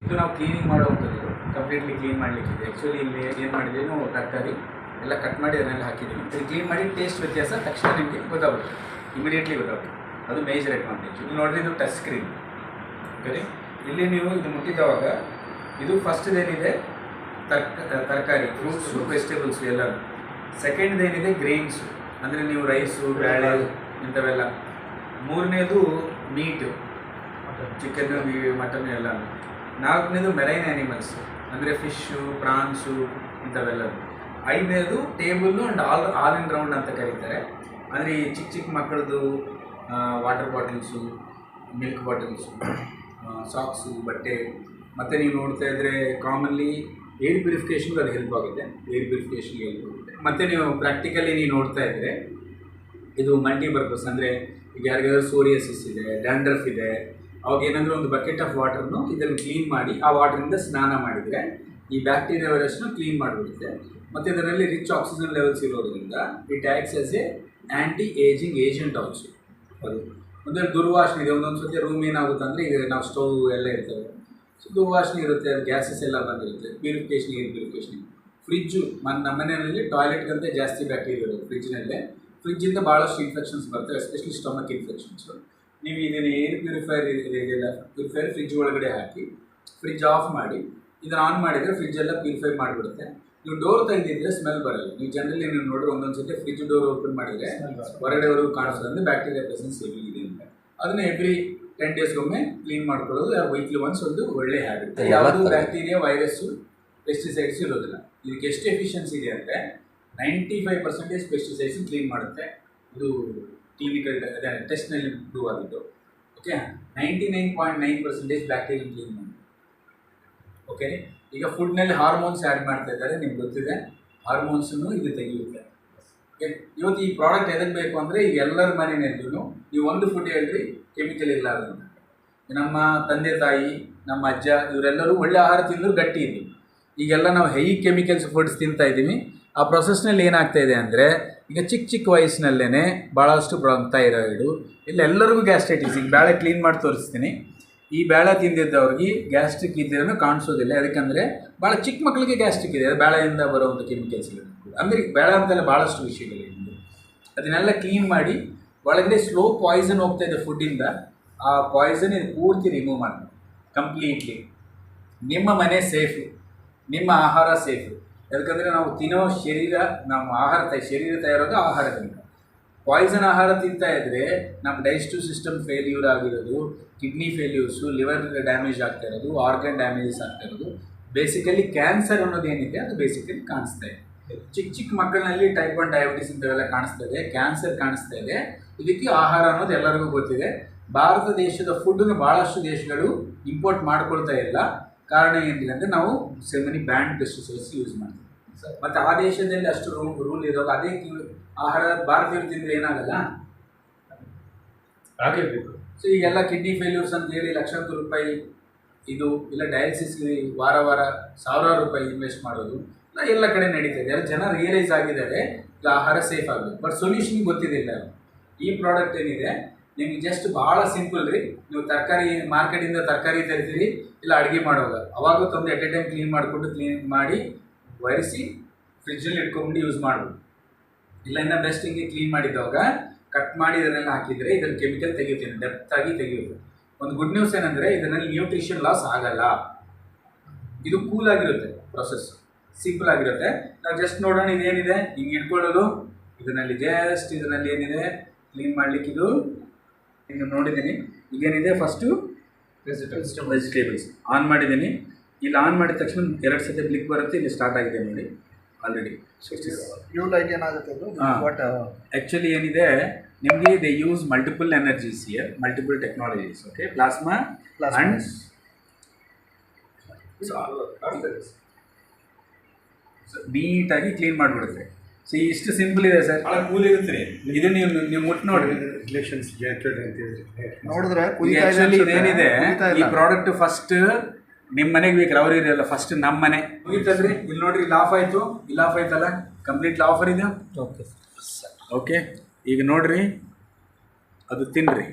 ಇದು ನಾವು ಕ್ಲೀನಿಂಗ್ ಮಾಡುವಂಥದ್ದು ಕಂಪ್ಲೀಟ್ಲಿ ಕ್ಲೀನ್ ಮಾಡಲಿಕ್ಕಿದೆ. ಆ್ಯಕ್ಚುಲಿ ಇಲ್ಲಿ ಏನು ಮಾಡಿದ್ದೀವಿ ನಾವು ತರಕಾರಿ ಎಲ್ಲ ಕಟ್ ಮಾಡಿ ಅದನ್ನೆಲ್ಲ ಹಾಕಿದ್ದೀವಿ. ಇದು ಕ್ಲೀನ್ ಮಾಡಿ ಟೇಸ್ಟ್ ವ್ಯತ್ಯಾಸ ತಕ್ಷಣ ನಿಮಗೆ ಗೊತ್ತಾಗುತ್ತೆ, ಇಮಿಡಿಯೇಟ್ಲಿ ಗೊತ್ತಾಗುತ್ತೆ. ಅದು ಮೇಜರ್ ಅಡ್ವಾಂಟೇಜ್. ಇದು ನೋಡಿರಿ, ಇದು ಟಚ್ ಸ್ಕ್ರೀನ್. ಓಕೆ, ಇಲ್ಲಿ ನೀವು ಇದು ಮುಟ್ಟಿದವಾಗ ಇದು ಫಸ್ಟ್ದೇನಿದೆ ತರಕಾರಿ, ಫ್ರೂಟ್ಸು, ವೆಜಿಟೇಬಲ್ಸು ಎಲ್ಲರೂ. ಸೆಕೆಂಡ್ದೇನಿದೆ ಗ್ರೇನ್ಸು, ಅಂದರೆ ನೀವು ರೈಸು, ಬೇಳೆ ಇಂಥವೆಲ್ಲ. ಮೂರನೇದು ಮೀಟು, ಚಿಕನ್ನು, ಮಟನ್ ಎಲ್ಲ. ನಾಲ್ಕನೇದು ಮೆರೈನ್ ಆ್ಯನಿಮಲ್ಸು, ಅಂದರೆ ಫಿಶ್ಶು, ಪ್ರಾನ್ಸು ಇಂಥವೆಲ್ಲ. ಐದನೇದು table and all in round ಅಂತ ಕರೀತಾರೆ. ಅಂದರೆ ಈ ಚಿಕ್ಕ ಚಿಕ್ಕ ಮಕ್ಕಳದು water bottles, milk bottles, socks, ಬಟ್ಟೆ. ಮತ್ತು ನೀವು ನೋಡ್ತಾ ಇದ್ದರೆ ಕಾಮನ್ಲಿ ಏರ್ ಪ್ಯೂರಿಫಿಕೇಷನ್ಗೆ ಅದು ಹೆಲ್ಪ್ ಆಗುತ್ತೆ, ಏರ್ ಪ್ಯೂರಿಫಿಕೇಷನ್ಗೆ ಹೆಲ್ಪ್ ಆಗುತ್ತೆ. ಮತ್ತು ನೀವು ಪ್ರಾಕ್ಟಿಕಲಿ ನೀವು ನೋಡ್ತಾ ಇದ್ದರೆ ಇದು ಮಲ್ಟಿಪರ್ಪಸ್. ಅಂದರೆ ಈಗ ಯಾರಿಗಾದ್ರೂ ಸೋರಿಯಸಿಸ್ ಇದೆ, ಡ್ಯಾಂಡ್ರಫ್ ಇದೆ, ಅವಾಗ ಏನಾದರೂ ಒಂದು ಬಕೆಟ್ ಆಫ್ ವಾಟರ್ನು ಇದನ್ನು ಕ್ಲೀನ್ ಮಾಡಿ ಆ ವಾಟರಿಂದ ಸ್ನಾನ ಮಾಡಿದರೆ ಈ ಬ್ಯಾಕ್ಟೀರಿಯಾ ವೈರಸ್ನ ಕ್ಲೀನ್ ಮಾಡಿಬಿಡುತ್ತೆ. ಮತ್ತು ಇದರಲ್ಲಿ ರಿಚ್ ಆಕ್ಸಿಜನ್ ಲೆವೆಲ್ಸ್ ಇರೋದ್ರಿಂದ it acts as A anti ageing agent also. ಅದು ಒಂದು ದುರ್ವಾಸನೆ ಇದೆ. ಒಂದೊಂದು ಸತಿ ರೂಮ್ ಏನಾಗುತ್ತೆ ಅಂದರೆ ಈಗ ನಾವು ಸ್ಟವ್ ಎಲ್ಲ ಇರ್ತವೆ, ಸೊ ದುರ್ವಾಸನೆ ಇರುತ್ತೆ, ಅದು ಗ್ಯಾಸಸ್ ಎಲ್ಲ ಬಂದಿರುತ್ತೆ. Purification, air purification. ಫ್ರಿಜ್ಜು, ನಮ್ಮ ಮನೆಯಲ್ಲಿ ಟಾಯ್ಲೆಟ್ಗಂತೆ ಜಾಸ್ತಿ ಬ್ಯಾಕ್ಟೀರಿಯಾ ಇರೋದು ಫ್ರಿಜ್ನಲ್ಲೇ. ಫ್ರಿಜ್ಜಿಂದ ಭಾಳಷ್ಟು ಇನ್ಫೆಕ್ಷನ್ಸ್ ಬರ್ತವೆ, ಎಸ್ಪೆಷಲಿ ಸ್ಟಮಕ್ ಇನ್ಫೆಕ್ಷನ್ಸು. ನೀವು ಇದನ್ನು ಏರ್ ಪ್ಯೂರಿಫೈರ್ ಫ್ರಿಜ್ ಒಳಗಡೆ ಹಾಕಿ ಫ್ರಿಜ್ ಆಫ್ ಮಾಡಿ ಇದನ್ನು ಆನ್ ಮಾಡಿದರೆ ಫ್ರಿಜ್ಜೆಲ್ಲ ಪ್ಯೂರಿಫೈ ಮಾಡಿಬಿಡುತ್ತೆ. ನೀವು ಡೋರ್ ತೆಗೆದಿದ್ದರೆ ಸ್ಮೆಲ್ ಬರಲ್ಲ. ನೀವು ಜನರಲಿ ನೀವು ನೋಡಿದ್ರೆ ಒಂದೊಂದು ಸತಿ ಫ್ರಿಜ್ ಡೋರ್ ಓಪನ್ ಮಾಡಿದರೆ ಹೊರಗಡೆವರೆಗೂ ಕಾಣಿಸ್ತದೆ, ಅಂದರೆ ಬ್ಯಾಕ್ಟೀರಿಯಾ ಪ್ರೆಸೆನ್ಸ್ ಇದೆ ಅಂತ. ಅದನ್ನು ಎವ್ರಿ 10 ಡೇಸ್ಗೊಮ್ಮೆ ಕ್ಲೀನ್ ಮಾಡ್ಕೊಳ್ಳೋದು ವೀಕ್ಲಿ ಒನ್ಸ್ ಒಂದು ಒಳ್ಳೆ ಹ್ಯಾಬಿಟ್. ಯಾವುದು ಬ್ಯಾಕ್ಟೀರಿಯಾ, ವೈರಸ್ಸು, ಪೆಸ್ಟಿಸೈಡ್ಸ್ ಇರೋದಿಲ್ಲ. ಇದಕ್ಕೆ ಎಷ್ಟು ಎಫಿಷಿಯನ್ಸಿ ಇದೆ ಅಂದರೆ 95% ಪೆಸ್ಟಿಸೈಡ್ಸ್ ಕ್ಲೀನ್ ಮಾಡುತ್ತೆ. ಇದು ಕ್ಲಿನಿಕಲ್ ಟೆಸ್ಟ್ನಲ್ಲಿ ಪ್ರೂವ್ ಆಗಿದ್ದು. ಓಕೆ, 99.9% ಬ್ಯಾಕ್ಟೀರಿಯಾ ಕ್ಲೀನ್ ಮಾಡಿ. ಓಕೆ, ಈಗ ಫುಡ್ನಲ್ಲಿ ಹಾರ್ಮೋನ್ಸ್ ಆ್ಯಡ್ ಮಾಡ್ತಾ ಇದ್ದಾರೆ, ನಿಮ್ಗೆ ಗೊತ್ತಿದೆ. ಹಾರ್ಮೋನ್ಸನ್ನು ಇದು ತೆಗೆಯುತ್ತೆ. ಓಕೆ, ಇವತ್ತು ಈ ಪ್ರಾಡಕ್ಟ್ ಎದಕ್ಕೆ ಬೇಕು ಅಂದರೆ ಈಗ ಎಲ್ಲರ ಮನೆಯಲ್ಲೂ ನೀವು ಒಂದು ಫುಡ್ ಹೇಳ್ರಿ ಕೆಮಿಕಲ್ ಇಲ್ಲ ಅಂತ. ನಮ್ಮ ತಂದೆ ತಾಯಿ, ನಮ್ಮ ಅಜ್ಜ ಇವರೆಲ್ಲರೂ ಒಳ್ಳೆ ಆಹಾರ ತಿಂದರೂ ಗಟ್ಟಿ ಇದ್ದೀವಿ. ಈಗೆಲ್ಲ ನಾವು ಹೈ ಕೆಮಿಕಲ್ಸ್ ಫುಡ್ಸ್ ತಿಂತಾ ಇದ್ದೀವಿ. ಆ ಪ್ರೊಸೆಸ್ನಲ್ಲಿ ಏನಾಗ್ತಾ ಇದೆ ಅಂದರೆ ಈಗ ಚಿಕ್ಕ ಚಿಕ್ಕ ವಯಸ್ಸಿನಲ್ಲೇ ಭಾಳಷ್ಟು ಥೈರಾಯ್ಡು, ಎಲ್ಲರಿಗೂ ಗ್ಯಾಸ್ಟ್ರೈಟಿಸ್. ಈಗ ಬೇಳೆ ಕ್ಲೀನ್ ಮಾಡಿ ತೋರಿಸ್ತೀನಿ. ಈ ಬೇಳೆ ತಿಂದಿದ್ದವ್ರಿಗೆ ಗ್ಯಾಸ್ಟ್ರಿಕ್ ಇದ್ದಿರೋ ಕಾಣಿಸೋದಿಲ್ಲ. ಯಾಕಂದರೆ ಭಾಳ ಚಿಕ್ಕ ಮಕ್ಕಳಿಗೆ ಗ್ಯಾಸ್ಟ್ರಿಕ್ ಇದೆ, ಅದು ಬೇಳೆಯಿಂದ ಬರುವಂಥ ಕೆಮಿಕಲ್ಸ್ಗಳು. ಅಂದರೆ ಬೇಳೆ ಅಂತೆಲ್ಲ ಭಾಳಷ್ಟು ವಿಷಯಗಳಿದೆ. ಅದನ್ನೆಲ್ಲ ಕ್ಲೀನ್ ಮಾಡಿ ಒಳಗಡೆ ಸ್ಲೋ ಪಾಯ್ಸನ್ ಹೋಗ್ತಾ ಇದೆ ಫುಡ್ಡಿಂದ. ಆ ಪಾಯ್ಸನ್ ಇದು ಪೂರ್ತಿ ರಿಮೂವ್ ಮಾಡಿ ಕಂಪ್ಲೀಟ್ಲಿ. ನಿಮ್ಮ ಮನೆ ಸೇಫು, ನಿಮ್ಮ ಆಹಾರ ಸೇಫು. ಯಾಕಂದರೆ ನಾವು ತಿನ್ನೋ ನಮ್ಮ ಶರೀರ ತಯಾರೋದು ಆಹಾರದಿಂದ. ಪಾಯ್ಸನ್ ಆಹಾರ ತಿಂತಾ ಇದ್ದರೆ ನಮ್ಮ ಡೈಜೆಸ್ಟಿವ್ ಸಿಸ್ಟಮ್ ಫೇಲ್ಯೂರ್ ಆಗಿರೋದು, ಕಿಡ್ನಿ ಫೇಲ್ಯೂರ್ಸು, ಲಿವರ್ ಡ್ಯಾಮೇಜ್ ಆಗ್ತಾ ಇರೋದು, ಆರ್ಗನ್ ಡ್ಯಾಮೇಜಸ್ ಆಗ್ತಾ ಇರೋದು. ಬೇಸಿಕಲಿ ಕ್ಯಾನ್ಸರ್ ಅನ್ನೋದೇನಿದೆ ಅದು ಬೇಸಿಕಲಿ ಕಾಣಿಸ್ತಾ ಇದೆ. ಚಿಕ್ಕ ಚಿಕ್ಕ ಮಕ್ಕಳಲ್ಲಿ ಟೈಪ್ 1 ಡಯಾಬಿಟಿಸ್ ಇಂಥವೆಲ್ಲ ಕಾಣಿಸ್ತಾ ಇದೆ, ಕ್ಯಾನ್ಸರ್ ಕಾಣಿಸ್ತಾ ಇದೆ. ಇದಕ್ಕೆ ಆಹಾರ ಅನ್ನೋದು ಎಲ್ಲರಿಗೂ ಗೊತ್ತಿದೆ. ಭಾರತ ದೇಶದ ಫುಡ್ಡನ್ನು ಭಾಳಷ್ಟು ದೇಶಗಳು ಇಂಪೋರ್ಟ್ ಮಾಡ್ಕೊಳ್ತಾ ಇಲ್ಲ. ಕಾರಣ ಏನಿಲ್ಲ ಅಂದರೆ ನಾವು ಸೆಮನಿ ಬ್ಯಾಂಡ್ ಪೆಸ್ಟಿಸೈಡ್ಸ್ ಯೂಸ್ ಮಾಡ್ತೀವಿ. ಮತ್ತು ಆ ದೇಶದಲ್ಲಿ ಅಷ್ಟು ರೂಲ್ ಇರೋದು. ಅದೇ ಆಹಾರ ಭಾರತೀಯರು ತಿಂದರೆ ಏನಾಗಲ್ಲ, ಆಗಿರಬೇಕು. ಸೊ ಈಗೆಲ್ಲ ಕಿಡ್ನಿ ಫೇಲ್ಯೂರ್ಸ್ ಅಂತ ಹೇಳಿ ಲಕ್ಷಾಂತರ ರೂಪಾಯಿ ಇದು ಇಲ್ಲ ಡಯಾಲಿಸಿಸ್ಗೆ ವಾರ ಸಾವಿರಾರು ರೂಪಾಯಿ ಇನ್ವೆಸ್ಟ್ ಮಾಡೋದು ಎಲ್ಲ ಕಡೆ ನಡೀತಾ ಇದೆ. ಜನ ರಿಯಲೈಸ್ ಆಗಿದ್ದಾರೆ ಈಗ ಆಹಾರ ಸೇಫ್ ಆಗಬೇಕು. ಬಟ್ ಸೊಲ್ಯೂಷನ್ ಗೊತ್ತಿದ್ದಿಲ್ಲ. ಈ ಪ್ರಾಡಕ್ಟ್ ಏನಿದೆ ನಿಮ್ಗೆ ಜಸ್ಟ್ ಭಾಳ ಸಿಂಪಲ್ ರೀ. ನೀವು ತರಕಾರಿ ಮಾರ್ಕೆಟಿಂದ ತರಕಾರಿ ತರ್ತೀರಿ, ಇಲ್ಲ ಅಡುಗೆ ಮಾಡುವಾಗ ಅವಾಗ ತಂದು ಎಟ್ ಎ ಟೈಮ್ ಕ್ಲೀನ್ ಮಾಡಿಕೊಂಡು ಕ್ಲೀನ್ ಮಾಡಿ ಒರೆಸಿ ಫ್ರಿಜ್ಜಲ್ಲಿ ಇಟ್ಕೊಂಡು ಯೂಸ್ ಮಾಡ್ಬೋದು. ಇಲ್ಲ ಇನ್ನು ಬೆಸ್ಟ್ ಹಿಂಗೆ ಕ್ಲೀನ್ ಮಾಡಿದಾಗ ಕಟ್ ಮಾಡಿ ಇದನ್ನೆಲ್ಲ ಹಾಕಿದರೆ ಇದರ ಕೆಮಿಕಲ್ ತೆಗಿಯುತ್ತೆ, ಡೆಪ್ತಾಗಿ ತೆಗೆಯುತ್ತೆ. ಒಂದು ಗುಡ್ ನ್ಯೂಸ್ ಏನಂದರೆ ಇದರಲ್ಲಿ ನ್ಯೂಟ್ರಿಷನ್ ಲಾಸ್ ಆಗಲ್ಲ. ಇದು ಕೂಲ್ ಆಗಿರುತ್ತೆ, ಪ್ರೊಸೆಸ್ ಸಿಂಪಲ್ ಆಗಿರುತ್ತೆ. ನಾವು ಜಸ್ಟ್ ನೋಡೋಣ ಇದೇನಿದೆ ಹಿಂಗೆ ಇಟ್ಕೊಳ್ಳೋದು. ಇದರಲ್ಲಿ ಏನಿದೆ ಕ್ಲೀನ್ ಮಾಡಲಿಕ್ಕೆ ಇದು ಇನ್ನು ನೋಡಿದ್ದೀನಿ. ಈಗೇನಿದೆ ಫಸ್ಟು ವೆಜಿಟೇಬಲ್ಸ್ ಆನ್ ಮಾಡಿದ್ದೀನಿ. ಇಲ್ಲಿ ಆನ್ ಮಾಡಿದ ತಕ್ಷಣ 2 ಸತಿ ಬ್ಲಿಕ್ ಬರುತ್ತೆ. ಇಲ್ಲಿ ಸ್ಟಾರ್ಟ್ ಆಗಿದೆ ನೋಡಿ ಆಲ್ರೆಡಿ. ಆ್ಯಕ್ಚುಲಿ ಏನಿದೆ ನಿಮಗೆ they use multiple energies here, multiple technologies. Okay, plasma and ನೀಟಾಗಿ ಕ್ಲೀನ್ ಮಾಡಿಬಿಡುತ್ತೆ. ಸೊ ಇಷ್ಟು ಸಿಂಪಲ್ ಇದೆ ಸರ್, ಭಾಳ ಕೂಲ್ ಇರುತ್ತೆ. ಇದು ನೀವು ಮುಟ್ಟು ನೋಡಿ ನೋಡಿದ್ರೆ ಆ್ಯಕ್ಚುಲಿ ಇದೇನಿದೆ ಈ ಪ್ರಾಡಕ್ಟ್ ಫಸ್ಟ್ ನಿಮ್ಮ ಮನೆಗೆ ಬೇಕ್ರಿ, ಅವ್ರು ಇರಲ್ಲ. ಫಸ್ಟ್ ನಮ್ಮ ಮನೆ ಮುಗಿತಲ್ರಿ. ಇಲ್ಲಿ ನೋಡ್ರಿ, ಇಲ್ಲಿ ಆಫ್ ಆಯಿತು, ಇಲ್ಲಿ ಆಫ್ ಆಯ್ತಲ್ಲ, ಕಂಪ್ಲೀಟ್ಲಿ ಆಫರ್ ಇದೆ. ಓಕೆ, ಈಗ ನೋಡ್ರಿ ಅದು ತಿನ್ನಿರಿ.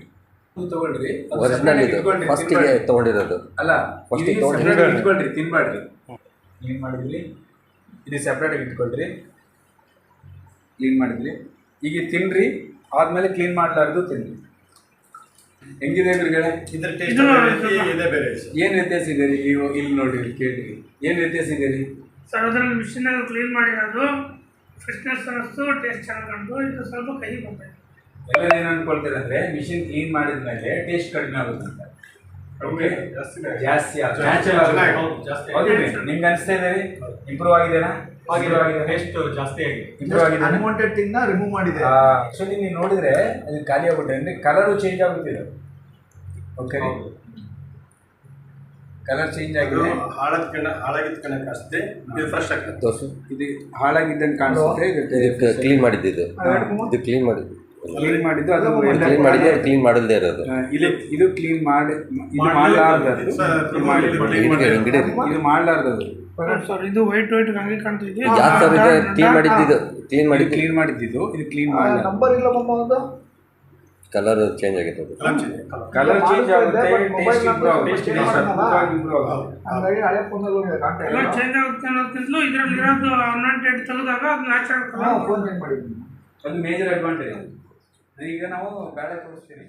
ತಗೊಳ್ರಿ, ಒರಿಜಿನಲ್ ಇದು ಫಸ್ಟಿಗೆ ತೊಗೊಂಡಿರೋದು ಅಲ್ಲ, ಫಸ್ಟ್ ಇಟ್ಕೊಳ್ರಿ, ತಿನ್ಬಾರ್ರಿ. ಕ್ಲೀನ್ ಮಾಡಿದ್ರಿ, ಇದು ಸೆಪ್ರೇಟಾಗಿ ಇಟ್ಕೊಳ್ರಿ, ಕ್ಲೀನ್ ಮಾಡಿದ್ರಿ. ಈಗ ತಿನ್ನಿರಿ, ಆದಮೇಲೆ ಕ್ಲೀನ್ ಮಾಡಲಾರ್ದು ತಿನ್ನಿರಿ. ಹೆಂಗಿದೆ ಗುರುಗಳೇ? ಇದ್ರ ಟೇಸ್ಟ್ ಇದೆ ಬೇರೆ. ಏನು ವ್ಯತ್ಯಾಸ ಇದೆ ರೀ? ನೀವು ಇಲ್ಲಿ ನೋಡಿ, ಕೇಳಿರಿ, ಏನು ವ್ಯತ್ಯಾಸ ಇದೆ ರೀ? ಸರ್ ಅದರಲ್ಲಿ ಮಿಷಿನಲ್ಲಿ ಕ್ಲೀನ್ ಮಾಡಿರೋದು ಫ್ರೆಶ್ನೆಸ್ ಅನ್ನಿಸ್ತು, ಟೇಸ್ಟ್ ಚೆನ್ನಾಗಿ ಕಾಣ್ತು. ಇದು ಸ್ವಲ್ಪ ಕಹಿ ಬಂತು. ಎಲ್ಲ ಏನು ಅನ್ಕೊಳ್ತೀರ ಅಂದರೆ ಮಿಷಿನ್ ಕ್ಲೀನ್ ಮಾಡಿದ್ಮೇಲೆ ಟೇಸ್ಟ್ ಕಡಿಮೆ ಆಗುತ್ತೆ ಅಂತ. ಓಕೆ, ಜಾಸ್ತಿ ನಿಮ್ಗೆ ಅನಿಸ್ತಾ ಇದೆ ರೀ? ಇಂಪ್ರೂವ್ ಆಗಿದೆನಾ? ಟೇಸ್ಟ್ ಜಾಸ್ತಿ ಆಗಿದೆ. ಇಂಪ್ರೂವ್ ಆಗಿದೆ. ಅನ್ವಾಂಟೆಡ್ ಥಿಂಗ್ನ ರಿಮೂವ್ ಮಾಡಿದೆ. ಆ್ಯಕ್ಚುಲಿ ನೀವು ನೋಡಿದ್ರೆ ಅದು ಖಾಲಿ ಆಗ್ಬಿಟ್ಟೆ ಅಂದರೆ ಕಲರು ಚೇಂಜ್ ಆಗುತ್ತಿದೆ. ಓಕೆ, ಕಲರ್ ಚೇಂಜ್ ಆಗಿದೆ. ಹಾಳಾಗಿದ್ದ ಕಣಕ್ಕೆ ಅಷ್ಟೇ ಇದು ಫ್ರೆಶ್ ಆಗ್ತದೆ. ಇದು ಹಾಳಾಗಿದ್ದಂಗೆ ಕಾಣಿಸುತ್ತೆ. ಇದಕ್ಕೆ ಕ್ಲೀನ್ ಮಾಡಿದ್ದು ಇದು ಕ್ಲೀನ್ ಮಾಡಿದ್ದು ಕ್ಲೀನ್ ಮಾಡಿದ್ದು ಅದು ಕ್ಲೀನ್ ಮಾಡಿದ್ದು ಕ್ಲೀನ್ ಮಾಡಲ್ದೇ ಇರೋದು. ಇದು ಕ್ಲೀನ್ ಮಾಡಿ ಇದು ಮಾಡಲಾರ್ದದು, ಇದು ಮಾಡಲಾರ್ದದು. ಸರ್ ಇದು ವೈಟ್ ಹಂಗೆ ಕಾಣ್ತಿದೆ. ಯಾಕೆ ಸರ್ ಇದೆ ಕ್ಲೀನ್ ಮಾಡಿದ್ದು ಕ್ಲೀನ್ ಮಾಡಿದ್ದು ಕ್ಲೀನ್ ಮಾಡಿದ್ದು ಇದು ಕ್ಲೀನ್ ಮಾಡಿ ನಂಬರ್ ಇಲ್ಲ ಒಂದು ಕಲರ್ ಚೇಂಜ್ ಆಗಿದೆ. ಕಲರ್ ಚೇಂಜ್ ಆಗುತ್ತೆ, ಟೇಸ್ಟ್ ಇಂಪ್ರೂವ್ ಆಗುತ್ತೆ. ಹಂಗಾಗಿ ಹಳೆ ಫೋನಲ್ಲಿ ಚೇಂಜ್ ಆಗುತ್ತೆ ಅನ್ನೋದಕ್ಕಿಂತಲೂ ಇದರಲ್ಲಿ ಇರೋದು ಅನ್ವಾಂಟೆಡ್ ತೆಗೆದಾಗ ಅದು ನ್ಯಾಚುರಲ್ ಕಲರ್ ಫೋನ್ ಚೇಂಜ್ ಮಾಡಿದ್ವಿ. ಅದು ಮೇಜರ್ ಅಡ್ವಾಂಟೇಜ್. ಈಗ ನಾವು ಬೇಡ ತೋರಿಸ್ತೀವಿ.